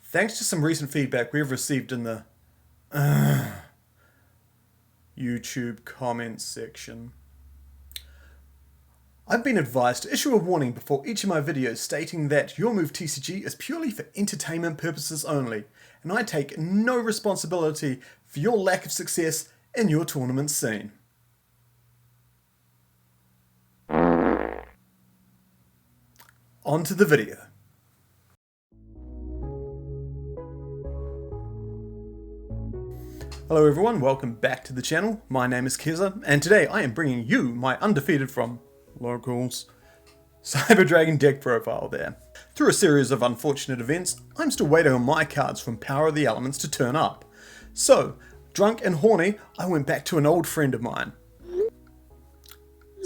Thanks to some recent feedback we've received in the YouTube comments section, I've been advised to issue a warning before each of my videos stating that Your Move TCG is purely for entertainment purposes only, and I take no responsibility for your lack of success in your tournament scene. On to the video. Hello everyone, welcome back to the channel. My name is Kezza, and today I am bringing you my undefeated from locals Cyber Dragon deck profile there. Through a series of unfortunate events, I'm still waiting on my cards from Power of the Elements to turn up. So, drunk and horny, I went back to an old friend of mine.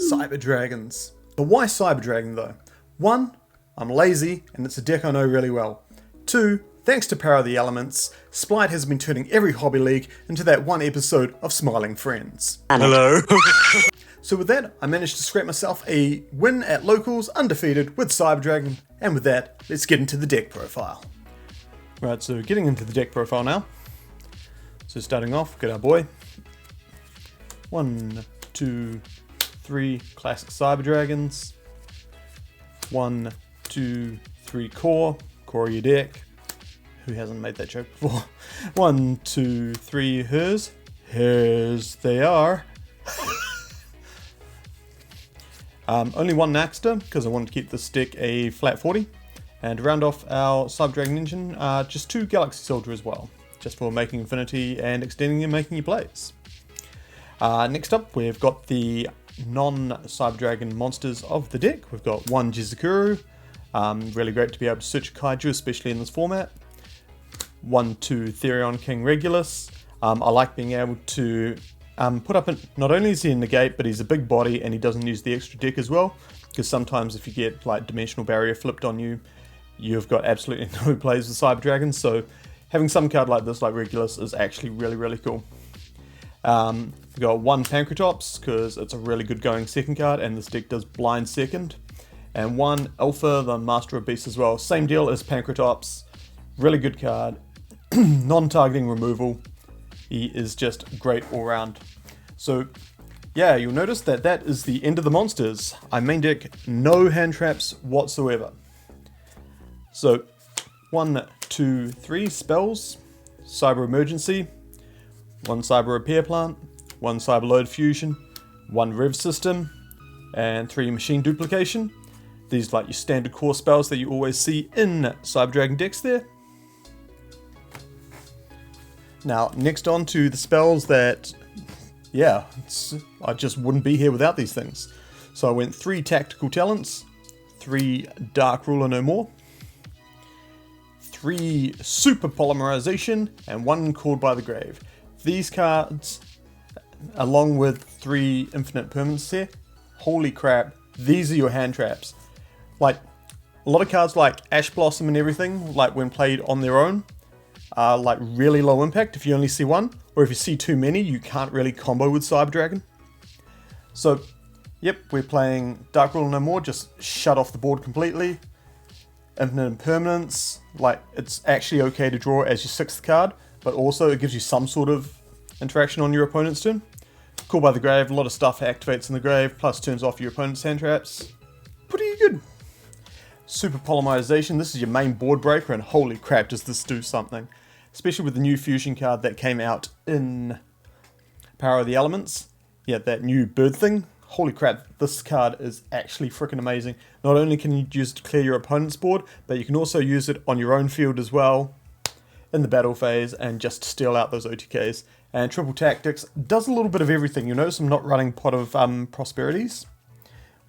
Cyber Dragons. But why Cyber Dragon though? 1, I'm lazy and it's a deck I know really well. 2, thanks to Power of the Elements, Splite has been turning every hobby league into that one episode of Smiling Friends. Hello. So with that, I managed to scrape myself a win at locals, undefeated with Cyber Dragon, and with that, let's get into the deck profile. Right, so getting into the deck profile now. So starting off, get our boy. 1, 2, 3 classic Cyber Dragons. 1, 2, 3 core your deck. Who hasn't made that joke before? 1, 2, 3 hers. Hers they are. Only one Naxter, because I wanted to keep this deck a flat 40. And to round off our Cyber Dragon engine, just 2 Galaxy Soldier as well. Just for making Infinity and extending and making your plays. Next up, we've got the non-Cyber Dragon monsters of the deck. We've got 1 Jizukuru. Really great to be able to search Kaiju, especially in this format. 1, 2 Therion King Regulus. I like being able to put up, not only is he a negate, but he's a big body and he doesn't use the extra deck as well. Because sometimes if you get like Dimensional Barrier flipped on you, you've got absolutely no plays with Cyber Dragons. So having some card like this, like Regulus, is actually really cool. We've got 1 Pancratops, because it's a really good going second card, and this deck does blind second. And 1 Alpha, the Master of Beasts as well. Same deal as Pancratops. Really good card. Non-targeting removal. He is just great all round. So yeah, you'll notice that that is the end of the monsters. I main deck no hand traps whatsoever. So 1, 2, 3 spells. Cyber Emergency. 1 Cyber Repair Plant. 1 Cyber Load Fusion. 1 Rev System. And 3 Machine Duplication. These like your standard core spells that you always see in Cyber Dragon decks there. Now, next on to the spells that, yeah, I just wouldn't be here without these things. So I went 3 Tactical Talents, 3 Dark Ruler No More, 3 Super Polymerization, and 1 Called by the Grave. These cards, along with 3 Infinite Permanents here, holy crap, these are your hand traps. Like, a lot of cards like Ash Blossom and everything, like when played on their own, are like really low impact if you only see one, or if you see too many, you can't really combo with Cyber Dragon. So, yep, we're playing Dark Ruler No More, just shut off the board completely. Infinite Impermanence, like it's actually okay to draw as your 6th card, but also it gives you some sort of interaction on your opponent's turn. Call by the Grave, a lot of stuff activates in the grave, plus turns off your opponent's hand traps. Pretty good. Super Polymerization, this is your main board breaker, and holy crap does this do something. Especially with the new fusion card that came out in Power of the Elements. Yeah, that new bird thing. Holy crap, this card is actually freaking amazing. Not only can you use it to clear your opponent's board, but you can also use it on your own field as well, in the battle phase, and just steal out those OTKs. And Triple Tactics does a little bit of everything. You'll notice I'm not running Pot of Prosperities.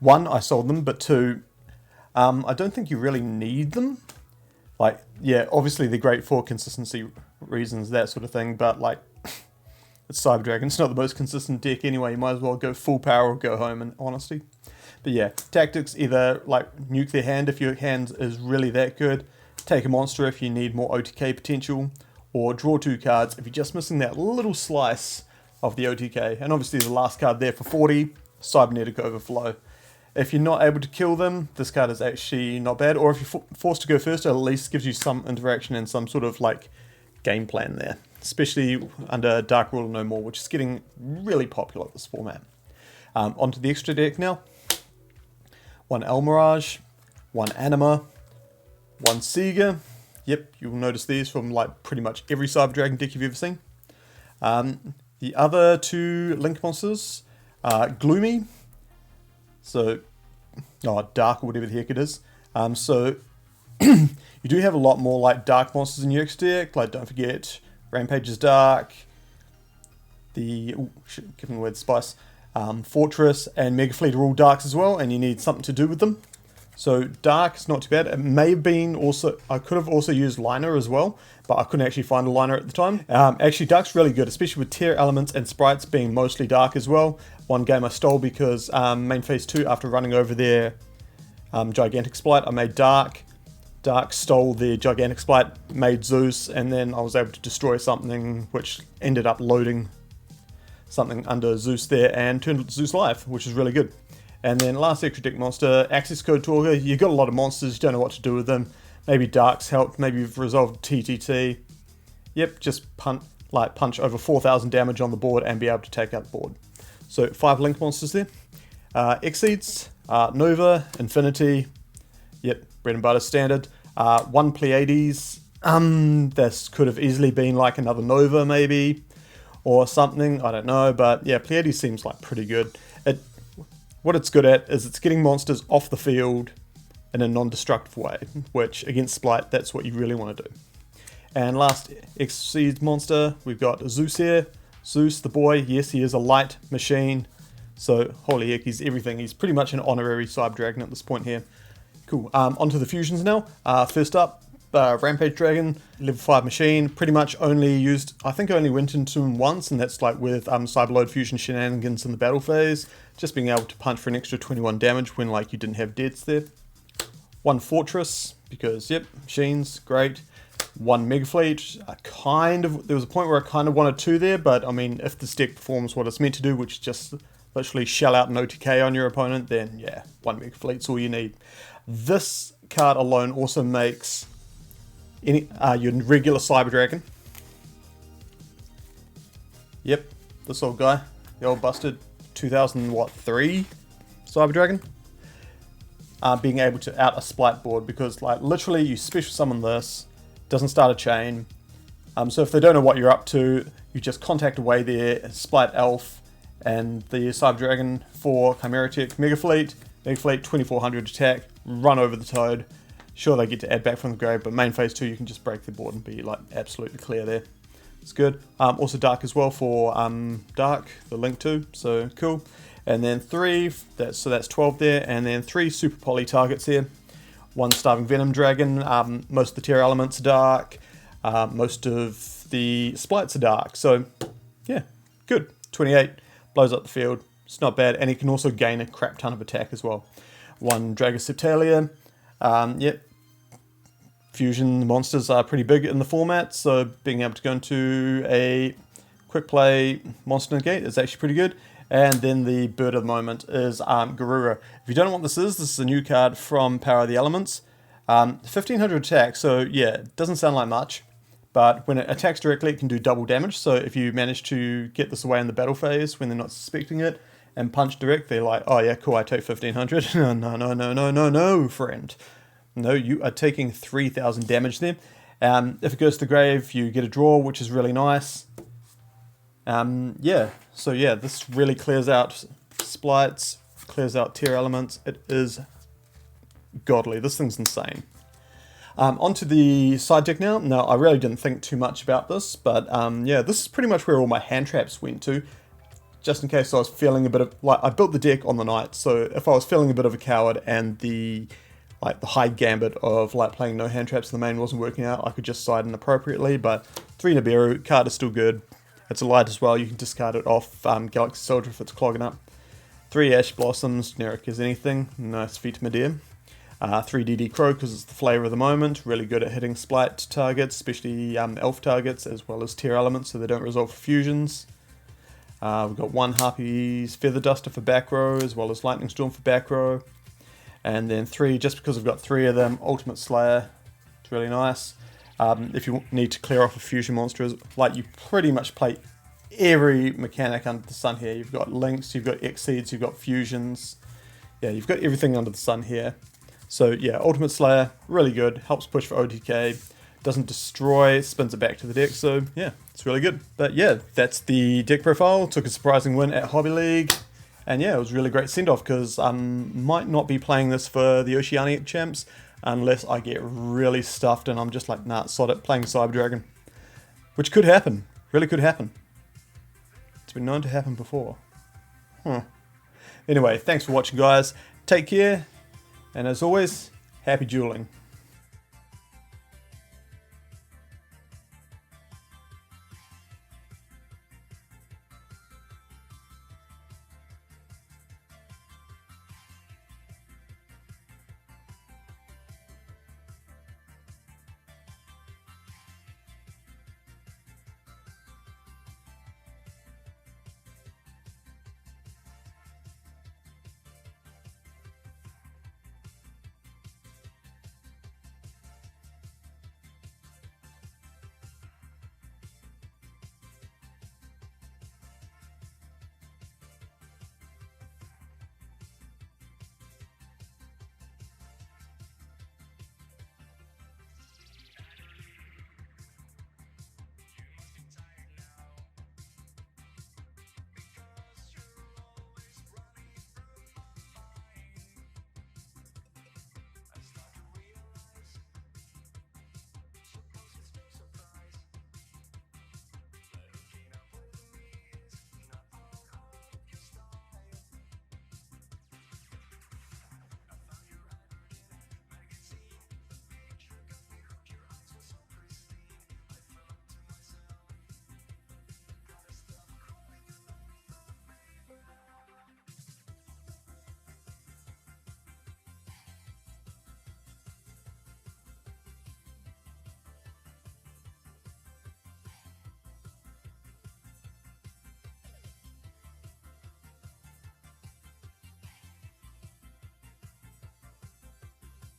1, I sold them, but 2, I don't think you really need them. Like, yeah, obviously they're great for consistency reasons, that sort of thing, but like, it's Cyber Dragon, it's not the most consistent deck anyway, you might as well go full power or go home in honesty. But yeah, tactics, either like nuke their hand if your hand is really that good, take a monster if you need more OTK potential, or draw 2 cards if you're just missing that little slice of the OTK. And obviously the last card there for 40, Cybernetic Overflow. If you're not able to kill them, this card is actually not bad. Or if you're forced to go first, it at least gives you some interaction and some sort of like game plan there. Especially under Dark Rule No More, which is getting really popular this format. Onto the extra deck now. 1 El Mirage, 1 Anima, 1 Sega. Yep, you'll notice these from like pretty much every Cyber Dragon deck you've ever seen. The other 2 Link monsters are Gloomy. So, Dark or whatever the heck it is. So, you do have a lot more like Dark monsters in your extra deck. Like, don't forget, Rampage is Dark. Giving away the spice. Fortress and Mega Fleet are all Darks as well, and you need something to do with them. So Dark is not too bad. It may have been also, I could have also used Liner as well, but I couldn't actually find a Liner at the time. Actually, Dark's really good, especially with Tier Elements and Sprites being mostly Dark as well. One game I stole because main phase 2, after running over their Gigantic Splite, I made Dark. Dark stole the Gigantic Splite, made Zeus, and then I was able to destroy something which ended up loading something under Zeus there and turned Zeus live, which is really good. And then last extra deck monster, Access Code Talker. You've got a lot of monsters, you don't know what to do with them. Maybe Dark's helped, maybe you've resolved TTT. Yep, just punch over 4,000 damage on the board and be able to take out the board. So 5 Link monsters there. Exceeds, Nova, Infinity. Yep, bread and butter standard. 1 Pleiades. This could have easily been like another Nova maybe, or something, I don't know, but yeah, Pleiades seems like pretty good. What it's good at is it's getting monsters off the field in a non-destructive way, which against Splite, that's what you really want to do. And last Exceeds monster, we've got Zeus here. Zeus, the boy, yes, he is a light machine, so holy heck, he's everything. He's pretty much an honorary Cyber Dragon at this point here. Cool, onto the fusions now. First up, Rampage Dragon, level 5 machine, pretty much only used, I think I only went into him once, and that's like with Cyberload Fusion shenanigans in the battle phase, just being able to punch for an extra 21 damage when like you didn't have deads there. 1 Fortress, because yep, machines, great. 1 Mega Fleet, there was a point where I kind of wanted 2 there, but I mean, if this deck performs what it's meant to do, which is just literally shell out an OTK on your opponent, then yeah, 1 Mega Fleet's all you need. This card alone also makes your regular Cyber Dragon. Yep, this old guy, the old busted 2003 Cyber Dragon, being able to out a Splite board, because like literally you special summon this, doesn't start a chain. So if they don't know what you're up to, you just contact away their Splite Elf and the Cyber Dragon for Chimera Tech Mega Fleet 2400 attack, run over the Toad. Sure, they get to add back from the grave, but main phase 2 you can just break the board and be like absolutely clear there. It's good. Also Dark as well for Dark, the Link 2, so cool. And then 3, that's 12 there, and then 3 Super Poly targets here. 1 Starving Venom Dragon, most of the Tier Elements are Dark, most of the Splites are Dark, so yeah, good. 28, blows up the field, it's not bad, and he can also gain a crap ton of attack as well. 1 Dragoseptalia. Yep, fusion monsters are pretty big in the format, so being able to go into a quick play monster negate is actually pretty good. And then the bird of the moment is Garura. If you don't know what this is a new card from Power of the Elements. 1500 attack, so yeah, it doesn't sound like much, but when it attacks directly it can do double damage, so if you manage to get this away in the battle phase when they're not suspecting it, and punch direct, they're like, oh yeah, cool, I take 1500. No, friend. No, you are taking 3000 damage there. If it goes to the grave, you get a draw, which is really nice. Yeah, so yeah, this really clears out Splites, clears out Tier Elements. It is godly. This thing's insane. Onto the side deck now. Now, I really didn't think too much about this, but yeah, this is pretty much where all my hand traps went to. Just in case I was feeling a bit of, like, I built the deck on the night, so if I was feeling a bit of a coward and the high gambit of like playing no hand traps in the main wasn't working out, I could just side in appropriately. But 3 Nibiru, card is still good. It's a light as well, you can discard it off Galaxy Soldier if it's clogging up. 3 Ash Blossoms, generic as anything, nice feat Medea. 3 DD Crow because it's the flavour of the moment, really good at hitting Splite targets, especially Elf targets, as well as Tier Elements, so they don't resolve for fusions. We've got 1 Harpy's Feather Duster for back row, as well as Lightning Storm for back row. And then 3, just because I've got 3 of them, Ultimate Slayer. It's really nice. If you need to clear off a fusion monster, like you pretty much play every mechanic under the sun here. You've got links, you've got Exceeds, you've got fusions. Yeah, you've got everything under the sun here. So yeah, Ultimate Slayer, really good. Helps push for OTK. Doesn't destroy, spins it back to the deck. So yeah, it's really good. But yeah, that's the deck profile. Took a surprising win at Hobby League. And yeah, it was a really great send-off because I might not be playing this for the Oceanic Champs unless I get really stuffed and I'm just like, nah, sod it, playing Cyber Dragon. Which could happen. Really could happen. It's been known to happen before. Anyway, thanks for watching, guys. Take care. And as always, happy dueling.